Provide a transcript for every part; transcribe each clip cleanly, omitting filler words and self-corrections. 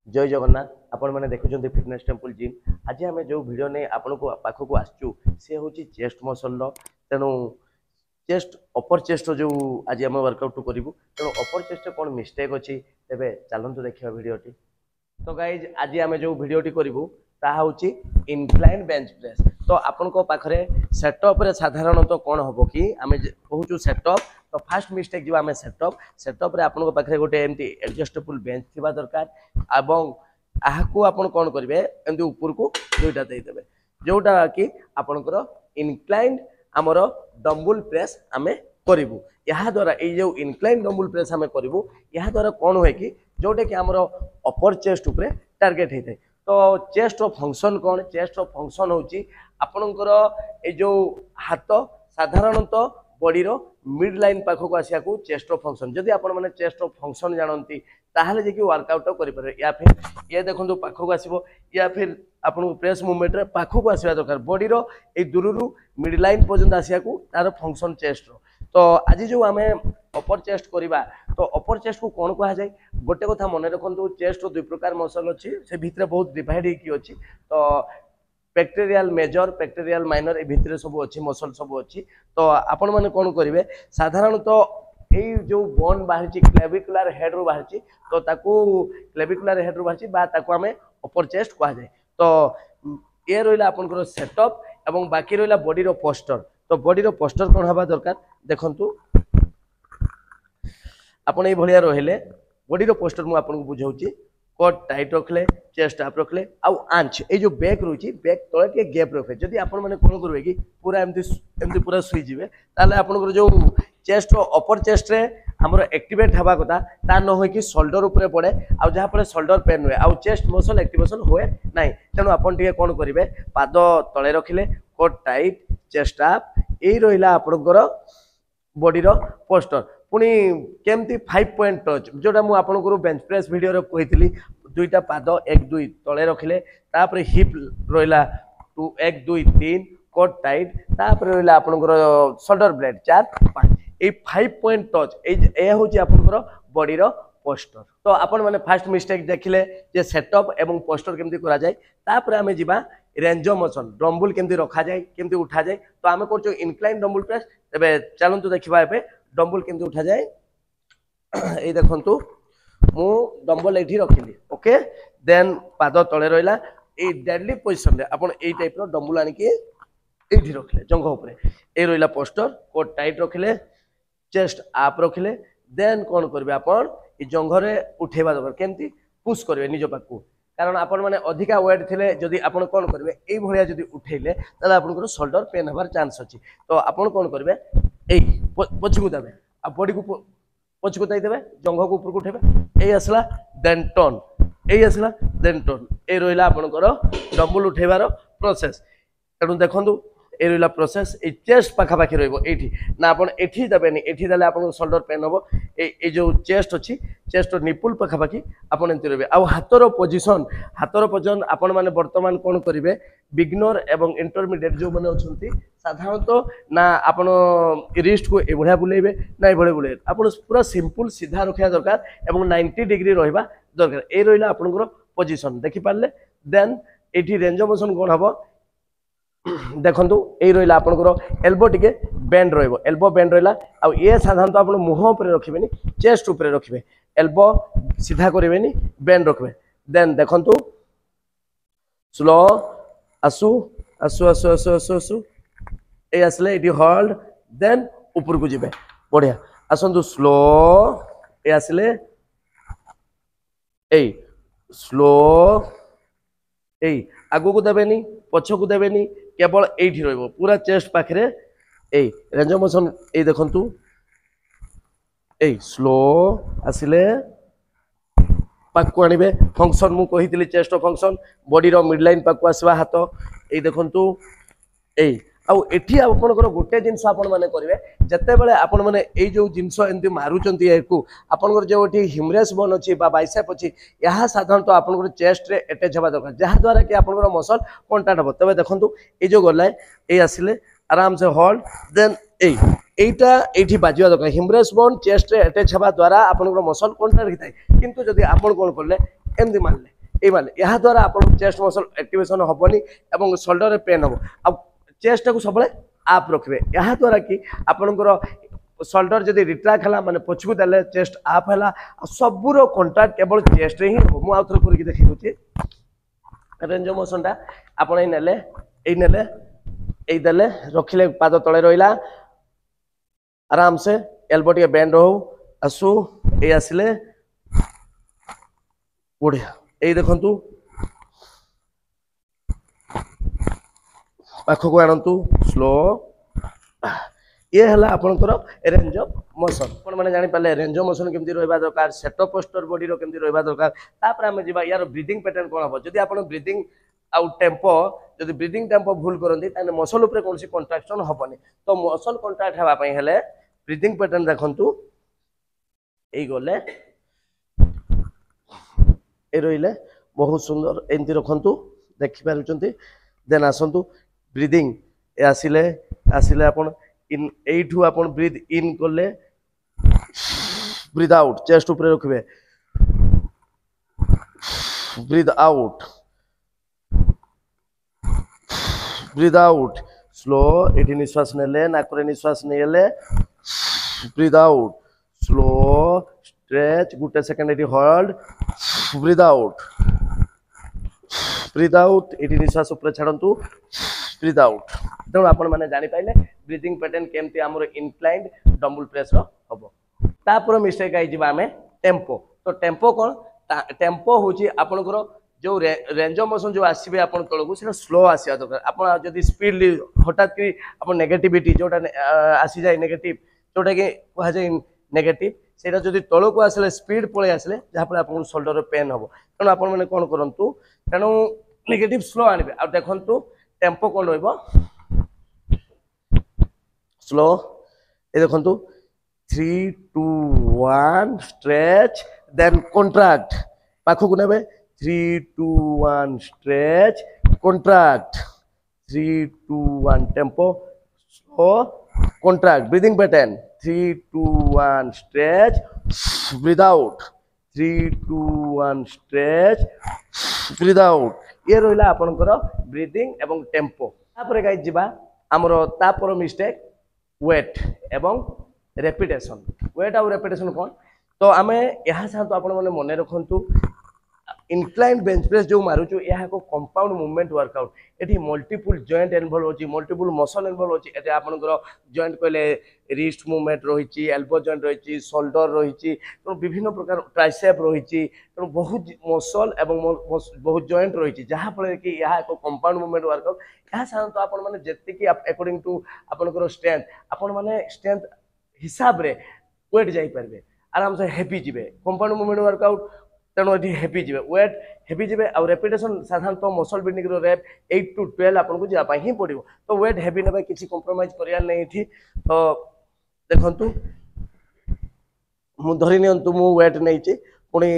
जय जगन्नाथ आपण मैंने देखुं फिटनेस टेम्पल जिम। आज आम जो भिड नहीं आपण पाखक आसचु सी हूँ चेस्ट मसल तेणु चेस्ट अपर चेस्ट जो आज आम वर्कआउट करूँ तेणु अपर चेस्ट कौन मिस्टेक अच्छी तेरे चलतु देखा भिडटी। तो गाइज आज आम जो भिडटी करूँ ताहा हूँ इनक्लाइन बेंच प्रेस। तो आपण पाखे सेटअप साधारणतः कौन हम कि आम कहूँ सेटअप तो फास्ट मिस्टेक जो आम सेटअप सेटअप आपण पाखे गोटे एमती एडजस्टेबल बेंच थी दरकार एवं आहू आपण कौन करेंगे एमती ऊपर को दुईटा देदेवे जोटा कि आपणकर इनक्लाइन आमर डम्बल प्रेस आम करूँ। या द्वारा ये जो इनक्लाइन डम्बल प्रेस आम करूँ या द्वारा कौन हुए कि जोटा कि आमर अपर चेस्ट उपरे टार्गेट होता है। तो चेस्ट फंक्शन कौन चेस्ट फंक्शन हूँ आपणकर ये जो हाथ साधारणतः बॉडीर मिड लाइन पाखक आसिया को चेस्ट फंक्शन जदि आपण मैंने चेस्ट फंक्शन जानती ताहले जे कि वर्कआउट करें या फिर ये देखो पाखक आसो या फिर आपन प्रेस मूवमेंट रे पाखक आसवा दरकार बॉडीर ए दूररू मिड लाइन पर्यंत आसिया को तार फंक्शन चेस्ट रो। तो आज जो आम अपर चेस्ट करवा तो अपर चेस्ट को कौन कह जाए गोटे कथा मन रखु चेस्ट दुई प्रकार मसल अच्छी से भितर बहुत डिवाइड होती तो पेक्टेरियल मेजर पेक्टेरियल माइनर ए भितर सब अच्छी मसल सब अच्छी। तो आपण मैंने कौन करेंगे साधारणतः यही जो बोन बाहरी क्लेविकुलर हेड रू बाहरी तो ताकू क्लेविकुलर हेड रू बाहरी ताकू आम अपर चेस्ट कह जाए। तो ये रहा आपंकर सेटअप एवं बाकी रहा बॉडीर पोस्टर। तो बॉडीर पोस्टर कौन हवा दरकार देखंतु आपण ये भलिया रहिले बॉडीर पोस्टर मु आपन को बुझाउची कोट टाइट रखले चेस्ट अप रखले आउ आंच ये जो बैक रोची बैक तले के गैप रखे जदि आपण माने कोन करबे कि पूरा एमती पूरा सुई जिवे ताले आपन जो चेस्ट अपर चेस्ट रे हमर एक्टिवेट हवा कथा ता न होय कि शोल्डर ऊपर पड़े आ जहा पर शोल्डर पेन हुए आ चेस्ट मसल एक्टिवेशन हुए नाही तेनु आपण टिके कोन करिवे पाद तळे रखिले कोट टाइट चेस्ट अप ए रहिला आपनकर बॉडीर पोस्टर। पुणी केमती 5 पॉइंट टच जोटा मुझे आपको बेंच प्रेस वीडियो रे कही दुईटा पाद 1 2 तले रखिले तापर हिप रहा 2 1 2 3 कोट टाइट तापर रहा आपनकर शोल्डर ब्लेड 4 5 ए 5 पॉइंट टच ए हूँ आपनकर बॉडीर पोस्टर। तो आपण मैंने फास्ट मिस्टेक देखिले जे सेटअप एवं पोस्टर केमती करा जाए तापर आमे जिबा रेंज ऑफ मोशन डम्बल केमती रखा जाए केमती उठा जाए। तो आमे करछो इनक्लाइन डम्बल प्रेस तबे चलंतु देखिबा एबे डम्बल केमती उठा जाए। ए देखंतु मु डम्बल एठी रखिली ओके देन पाद तळे रहिला ए डेडली पोजीशन रे आपण ए टाइप रो डम्बल आनी के एठी रखले जंघ ऊपर ए रहिला पोस्टर कोट टाइट रखिले चेस्ट अप रखिले देन कोन करबे आपण ए जंघरे उठेबा दरकार केमती पुश करबे निज पाकू कारण आपण माने अधिका वेट थिले जदी आपण कोन करबे ए भलिया जदी उठेले तले आपनकर शोल्डर पेन हबार चांस अछि। तो आपण कोन करबे ए पछकु देबे आ बॉडी को पछकु दाई देबे जंघ को ऊपर को उठेबे ए असला देन टर्न ए असला देन टर्न ए रहिला आपनकर डम्बल उठेबार प्रोसेस। तेणु देखंतु ए रहिला प्रोसेस ए चेस्ट पाखापाखि रहिबो एठी ना आपण एठी देबेनी एठी देले आपन शोल्डर पेन हबो ए जो चेस्ट अछि चेस्ट निपुल पाखापाखि आपण एंती रहिबे आ हाथर पोजीशन आपण माने वर्तमान कोन करिवे बिगिनर एवं इंटरमीडिएट जो माने अछंती साधारणतः ना आपण रिस्ट को ए भलिया बुलेबे ना ए भलिया बुलेबे आपण पूरा सिंपल सीधा रखिया दरकार एवं 90 डिग्री रहिबा दरकार ए रहिला आपनकर पोजीशन देखि पारले देन एठी रेंज ऑफ मोशन कोन हबो देखंतु ए रहिला आपनकर एल्बो टिके बेंड रहइबो एल्बो बेंड रहिला आ ए साधारणतः आपण मुह ऊपर रखिबेनी चेस्ट ऊपर रखिबे एल्बो सीधा करिवेनी बेंड रखबे देन देखंतु स्लो आसु आसु आसु आसु आसु आसु ए आसले एटी होल्ड देन ऊपर को जिबे बढ़िया आसंतु स्लो ए आसले ए स्लो ए आगो को देबेनी पछ को देबेनी केवल एठी रहइबो पूरा चेस्ट पाखरे ए रेंज ऑफ मोशन ए देखंतु ए स्लो आसिले पाकु आनिबे फंक्शन मु कहितली चेस्ट फंक्शन बॉडी रो मिड लाइन पाकु आसवा हाथ ए देखंतु ए आउ एठी आपनकर गोटे जिंस आपण माने करिवे जते बेले आपण माने ए जो जिंस एंती मारुचंती एकु आपनकर जो एठी हिमरेस बोन अछि बा बाइसेप अछि यहा साधारणतः आपनकर चेस्ट रे अटैच हबा दरकार जहा द्वारा कि आपनकर मसल कांटेक्ट हबो। तबे देखंतु ए जो गलाय ए आसिले आराम से होल्ड देन एटा एठी बाजिवा दरकार हिमरेस बोन चेस्ट रे अटैच हबा द्वारा आपनकर मसल कांटेक्ट हिताय किंतु जदी आपण कोन करले एंती मारले ये माने यहाँ द्वारा आपन चेस्ट मसल एक्टिवेशन हबनी एवं शोल्डर रे पेन हबो आ चेस्ट को सबले आप रखबे यहाँ द्वारा कि आपनकर शोल्डर जदि रिट्रैक्ट हला माने पछकु देले चेस्ट आप हला सबुरो कांटेक्ट केवल चेस्ट रे ही हबो मु आउथर करि देखि होची रेंज मोशन टा आपण नेले ए देले रखिले पाद तळे रहिला आराम से एल्बो टिके बेंड हो आसु ए आसिले बढ़िया ए देखंतु पाखको आनंतु स्लो ये हला आपनकर रेंज ऑफ मोशन आपण माने जानि पाले रेंज ऑफ मोशन केमति रहबा दरकार सेटअप पोस्टर बॉडी रो केमति रहबा दरकार तापर हम जिबा यार ब्रीथिंग पैटर्न कोन हो जदि आपण ब्रीथिंग आउ टेम्पो जदि ब्रीथिंग टेम्पो भूल करंती ताने मसल ऊपर कोनसी कंट्राक्शन होबनी तो मसल कंट्रैक्ट हेबा पई हेले ब्रीथिंग पैटर्न देखंतु एई गले ए रहिले बहुत सुंदर एंती रखंतु देखि पारुचंती देन आसंतु ब्रीथिंग ए आसिले आसिले आपण इन एठू आपण ब्रीथ इन करले ब्रीथ आउट चेस्ट ऊपर रखबे breathe out breathe out slow एठी निश्वास नेले नाकरे निश्वास नेले ब्रीथ आउट स्लो स्ट्रेच गुटे सेकंड एठी होल्ड ब्रीथ आउट एठी निश्वास ऊपर छाडंतु ब्रीथ आउट तेणु आपण माने जानि पाइले ब्रीथिंग पैटर्न केमती हमर इंक्लाइंड डंबल प्रेस रो हबो तापर मिस्टेक आइ जिबा हमें टेम्पो तो टेम्पो कोन टेम्पो होची आपनकर जो रेंज ऑफ मोशन जो आसीबे आपण तळगु सेटा स्लो आसीया दरकार आपण जदी स्पीडली हठात कि आपण नेगेटिविटी जोटा आसी जाय नेगेटिव जोटा कि कहा जाय नेगेटिव सेटा जदी तळगु आसले स्पीड पळे आसले जहा पर आपण शोल्डर पेन हबो तण आपण माने कोन करंतु तणु नेगेटिव स्लो आनिबे आ देखंतु टेम्पो कोन रहइबो स्लो ए देखंतु 3 2 1 स्ट्रेच देन कॉन्ट्रैक्ट पाखु नेबे 3 2 1 stretch contract 3 2 1 tempo slow contract breathing pattern 3 2 1 stretch breathe out 3 2 1 stretch breathe out ये रहिला आपनकर ब्रीथिंग एवं टेम्पो तापर गाइस जिबा हमरो तापर मिस्टेक वेट एवं रेपिटेशन वेट और रेपिटेशन कौन तो आम यहाँ साथ आपण मैंने मन रखु इनक्लाइन बेंच प्रेस जो मारुचु यह एक compound movement workout eighty multiple joint involve होची मल्टीपल मसल इन्वॉल्व होची एटे आपनकर जॉइंट कहले रिस्ट मूवमेंट रही एल्बो जॉइंट रही शोल्डर रही तो विभिन्न प्रकार ट्राइसेप रही तो बहुत मसल एवं बहुत जॉइंट रही जहाँ फल कि यह एक कंपाउंड मूवमेंट वर्कआउट यह साधारणतः आपण माने जेतिकी अकॉर्डिंग टू आपनकर स्ट्रेंथ आपण माने स्ट्रेंथ हिसाब रे वेट जाई परबे आराम से हेवी जिबे कंपाउंड मूवमेंट वर्कआउट तेणु ये हेवी जी वेट हेवी जी आ रेपिटेशन साधारणतः मसल बिल्डिंग रेप 8 to 12 आपको जावाई ही पड़ो तो वेट हेवी ना किसी कंप्रोमाइज करार नहीं थी तो देखु मु धरी नियंतु मु वेट नहीं पुणी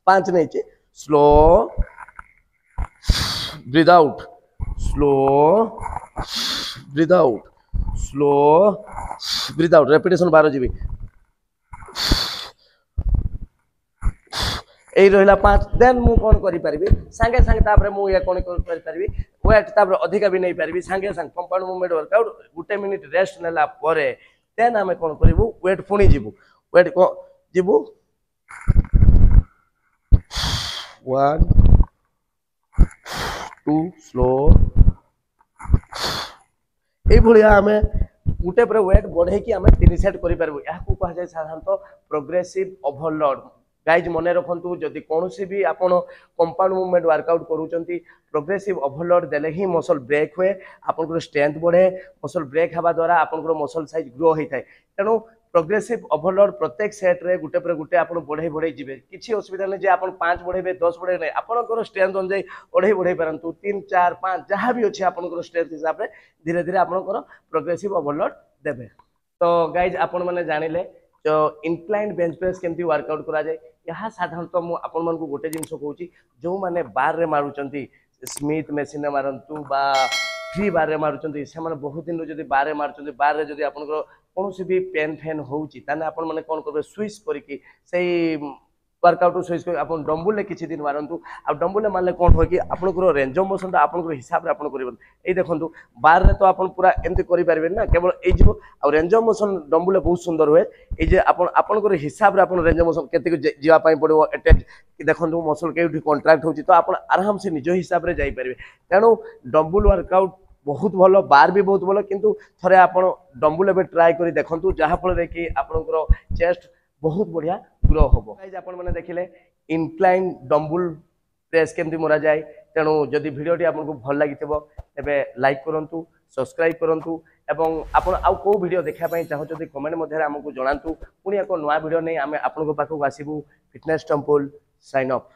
5 नहीं slow breathe out slow breathe out slow breathe out repetition 12 जीबी এই রহিলা 5 দেন মু কোন করি পারিবি संगे संगे तापर मु या कोन करि पारिबी वेट तापर अधिक भी नहीं पारिबी संगे संग कंपाउंड मूवमेंट वर्कआउट गुटे मिनिट रेस्ट नेला परे देन हमें कोन करिवु वेट पुणी जीवु वेट को जीवु 1 2 स्लो ए भलिया हमें गुटे पर वेट बढ़े कि हमें 3 सेट करि पारिबु या को कहा जाय साधारणतः प्रोग्रेसिव ओवरलोड गाइज मन रखु जदि कौन भी आपड़ कंपाउंड मूवमेंट वर्कआउट करूँ प्रोग्रेसिव ओवरलोड देले ही मसल ब्रेक हुए आपन स्ट्रेंथ बढ़े मसल ब्रेक हवा द्वारा आपन मसल साइज ग्रो होता है तेणु प्रोग्रेसिव ओवरलोड प्रत्येक सेट रे गुटे पर गुटे आप बढ़े बढ़े जी किसी असुविधा नहीं आप 5 बढ़े 10 बढ़े नहीं आपंकर स्ट्रेंथ अनुजाई बढ़े बढ़े पारतु 3 4 5 जहाँ भी अच्छे आपंकर स्ट्रेंथ हिसाब से धीरे धीरे आपंकर प्रोग्रेसिव ओवरलोड देवे तो गाइज आपण मैंने जानिले जो इनक्लाइंड बेंच प्रेस केमती वर्कआउट करा जाए यहाँ साधारणतः मुझे आपण मन को गोटे जिनस कहूँ जो मैंने बार रे मारुचंती स्मिथ मेसीन मारतु बा फ्री बार रे मारुचंती से माने बहुत दिन जब बार रे मारुचंती बार रे जब आपनकर कौन भी पेन फेन होउची ताने आपण माने कोन करबे स्विच करिकी सेही वर्कआउट सुइच आपन डंबल किछि दिन मारंतु आ डंबल मारले कोन हो कि आपनकर रेंज ऑफ मोशन आपनकर हिसाब रे आपन करिबन ए देखंतु बार रे तो आपन पूरा एमति करि पारबे ना केवल ए जीवो आ रेंज ऑफ मोशन डंबल बहुत सुंदर हुए ए जे आपनकर हिसाब रे आपन रेंज ऑफ मोशन केते जीवा पई पड़ो अटैच देखंतु मसल केउठी कॉन्ट्रैक्ट होची तो आपन आराम से निज हिसाब रे जाई पारबे तेणु डंबल वर्कआउट बहुत भलो बार भी बहुत भलो किंतु थरे आपन डंबल एबे ट्राई करी देखंतु जहा फल रे कि आपनकर चेस्ट बहुत बढ़िया ग्रो होबो गाइस आपण माने देखिले इनक्लाइन डंबल प्रेस केमती मरा जाए तेणु जदि वीडियोटी आपको भल लगी तेबे लाइक करंतु सब्सक्राइब करंतु एवं आपण आउ को वीडियो देखा पई चाहो जदि कमेंट मध्ये हमकु जणांतु पुनी एको नवा वीडियो नै आमे आपनको पाखକୁ आसीबु फिटनेस टेंपल साइन अप।